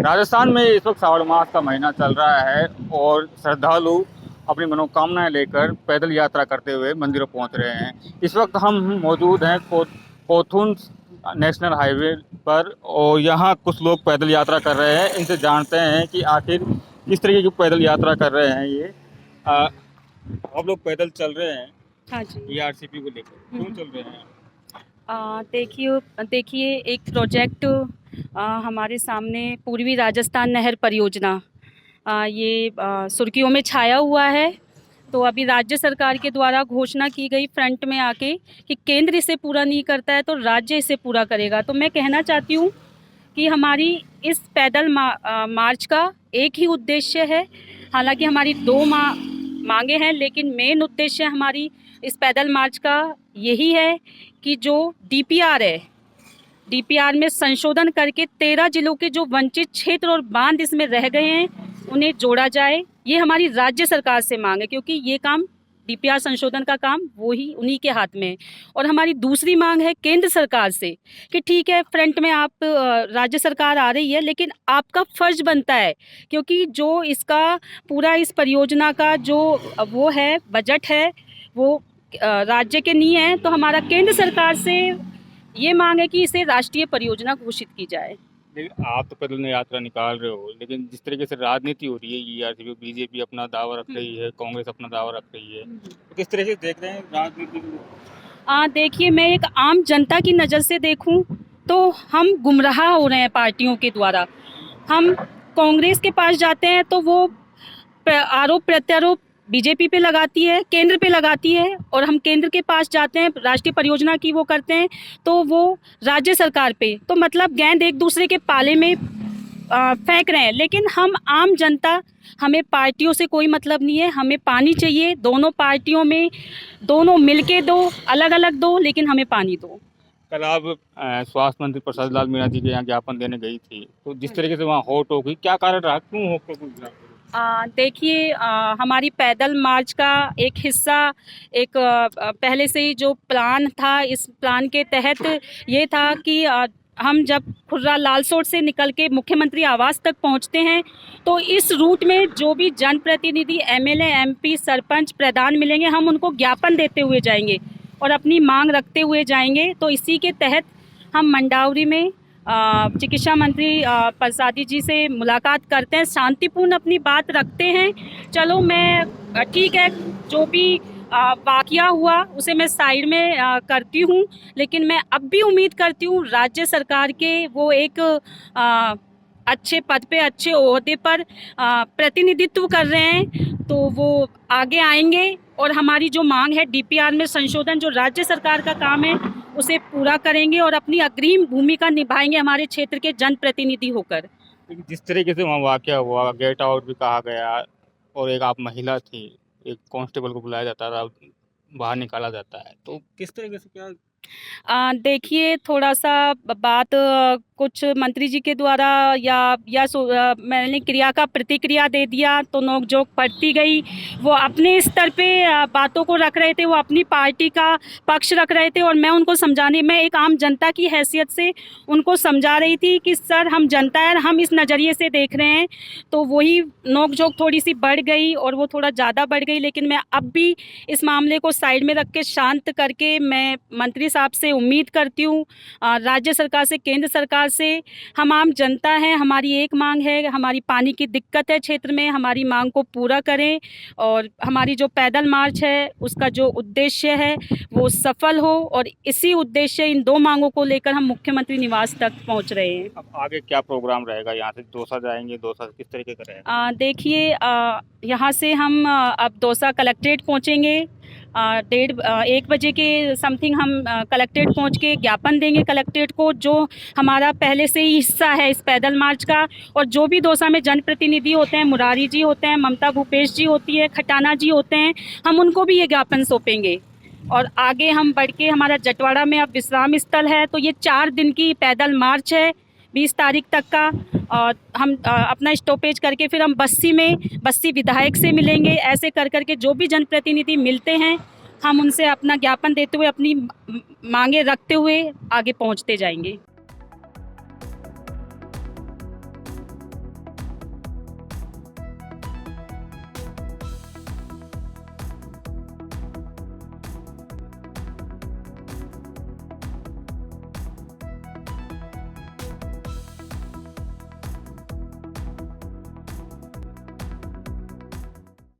राजस्थान में इस वक्त श्रावण मास का महीना चल रहा है और श्रद्धालु अपनी मनोकामनाएं लेकर पैदल यात्रा करते हुए मंदिरों पहुंच रहे हैं। इस वक्त हम मौजूद हैं कोथून नेशनल हाईवे पर और यहाँ कुछ लोग पैदल यात्रा कर रहे हैं। इनसे जानते हैं कि आखिर किस तरीके की पैदल यात्रा कर रहे हैं ये। आप लोग पैदल चल रहे हैं। हाँ जी। ईआरसीपी को लेकर क्यों चल रहे हैं? देखिए देखिए एक प्रोजेक्ट हमारे सामने पूर्वी राजस्थान नहर परियोजना ये सुर्खियों में छाया हुआ है। तो अभी राज्य सरकार के द्वारा घोषणा की गई फ्रंट में आके कि केंद्र इसे पूरा नहीं करता है तो राज्य इसे पूरा करेगा। तो मैं कहना चाहती हूँ कि हमारी इस पैदल मार्च का एक ही उद्देश्य है। हालांकि हमारी दो मांगे हैं, लेकिन मेन उद्देश्य हमारी इस पैदल मार्च का यही है कि जो डीपीआर है, डीपीआर में संशोधन करके 13 जिलों के जो वंचित क्षेत्र और बांध इसमें रह गए हैं उन्हें जोड़ा जाए। ये हमारी राज्य सरकार से मांग है, क्योंकि ये काम डीपीआर संशोधन का काम उन्हीं के हाथ में है। और हमारी दूसरी मांग है केंद्र सरकार से कि ठीक है, फ्रंट में आप राज्य सरकार आ रही है, लेकिन आपका फर्ज बनता है, क्योंकि जो इसका पूरा इस परियोजना का जो वो है बजट है वो राज्य के नहीं है। तो हमारा केंद्र सरकार से ये मांग है कि इसे राष्ट्रीय परियोजना घोषित की जाए। लेकिन आप तो पैदल यात्रा निकाल रहे हो, लेकिन जिस तरीके से राजनीति हो रही है, ईआरसीपी बीजेपी अपना दावा रख रही है, कांग्रेस अपना दावा रख रही है, तो किस तरीके से देख रहे हैं राजनीति को? देखिए, मैं एक आम जनता की नज़र से देखूं तो हम गुमराह हो रहे हैं पार्टियों के द्वारा। हम कांग्रेस के पास जाते हैं तो वो आरोप प्रत्यारोप बीजेपी पे लगाती है, केंद्र पे लगाती है, और हम केंद्र के पास जाते हैं राष्ट्रीय परियोजना की वो करते हैं तो वो राज्य सरकार पे। तो मतलब गेंद एक दूसरे के पाले में फेंक रहे हैं। लेकिन हम आम जनता, हमें पार्टियों से कोई मतलब नहीं है। हमें पानी चाहिए, दोनों पार्टियों में दोनों मिलके दो, अलग अलग दो, लेकिन हमें पानी दो। कल आप स्वास्थ्य मंत्री प्रसाद लाल मीणा जी के यहाँ ज्ञापन देने गई थी, तो जिस तरीके से वहाँ होट हो गई, क्या कारण रहा, क्यों हो? देखिए, हमारी पैदल मार्च का एक हिस्सा एक पहले से ही जो प्लान था, इस प्लान के तहत ये था कि हम जब खुर्रा लालसोट से निकल के मुख्यमंत्री आवास तक पहुंचते हैं तो इस रूट में जो भी जनप्रतिनिधि, एमएलए, एमपी, सरपंच, प्रधान मिलेंगे, हम उनको ज्ञापन देते हुए जाएंगे और अपनी मांग रखते हुए जाएंगे। तो इसी के तहत हम मंडावरी में चिकित्सा मंत्री प्रसादी जी से मुलाकात करते हैं, शांतिपूर्ण अपनी बात रखते हैं। चलो, मैं ठीक है, जो भी वाकया हुआ उसे मैं साइड में करती हूँ, लेकिन मैं अब भी उम्मीद करती हूँ राज्य सरकार के वो एक अच्छे पद पे, अच्छे ओहदे पर प्रतिनिधित्व कर रहे हैं, तो वो आगे आएंगे और हमारी जो मांग है डीपीआर में संशोधन, जो राज्य सरकार का काम है, उसे पूरा करेंगे और अपनी अग्रिम भूमिका निभाएंगे हमारे क्षेत्र के जनप्रतिनिधि होकर। जिस तरीके से वहाँ वाकया हुआ, गेट आउट भी कहा गया और एक आप महिला थी, एक कांस्टेबल को बुलाया जाता था, बाहर निकाला जाता है, तो किस तरीके से क्या? देखिए, थोड़ा सा बात कुछ मंत्री जी के द्वारा मैंने क्रिया का प्रतिक्रिया दे दिया तो नोकझोंक बढ़ती गई। वो अपने स्तर पे बातों को रख रहे थे, वो अपनी पार्टी का पक्ष रख रहे थे और मैं एक आम जनता की हैसियत से उनको समझा रही थी कि सर, हम जनता है, हम इस नज़रिए से देख रहे हैं। तो वही नोकझोंक थोड़ी सी बढ़ गई और वो थोड़ा ज़्यादा बढ़ गई। लेकिन मैं अब भी इस मामले को साइड में रख के शांत करके मैं मंत्री साहब से उम्मीद करती हूँ, राज्य सरकार से, केंद्र सरकार से। हम आम जनता हैं, हमारी एक मांग है, हमारी पानी की दिक्कत है क्षेत्र में, हमारी मांग को पूरा करें और हमारी जो पैदल मार्च है उसका जो उद्देश्य है वो सफल हो। और इसी उद्देश्य, इन दो मांगों को लेकर हम मुख्यमंत्री निवास तक पहुंच रहे हैं। अब आगे क्या प्रोग्राम रहेगा? यहाँ से दौसा जाएंगे, दौसा किस तरीके का रहेगा? देखिए, यहाँ से हम अब दौसा कलेक्ट्रेट पहुँचेंगे। 1 बजे के समथिंग हम कलेक्ट्रेट पहुँच के ज्ञापन देंगे कलेक्ट्रेट को, जो हमारा पहले से ही हिस्सा है इस पैदल मार्च का। और जो भी दौसा में जनप्रतिनिधि होते हैं, मुरारी जी होते हैं, ममता भूपेश जी होती है, खटाना जी होते हैं, हम उनको भी ये ज्ञापन सौंपेंगे। और आगे हम बढ़ के, हमारा जटवाड़ा में अब विश्राम स्थल है, तो ये 4 दिन की पैदल मार्च है 20 तारीख तक का। और हम अपना स्टॉपेज करके फिर हम बस्सी विधायक से मिलेंगे। ऐसे कर करके जो भी जनप्रतिनिधि मिलते हैं, हम उनसे अपना ज्ञापन देते हुए, अपनी मांगे रखते हुए आगे पहुंचते जाएंगे।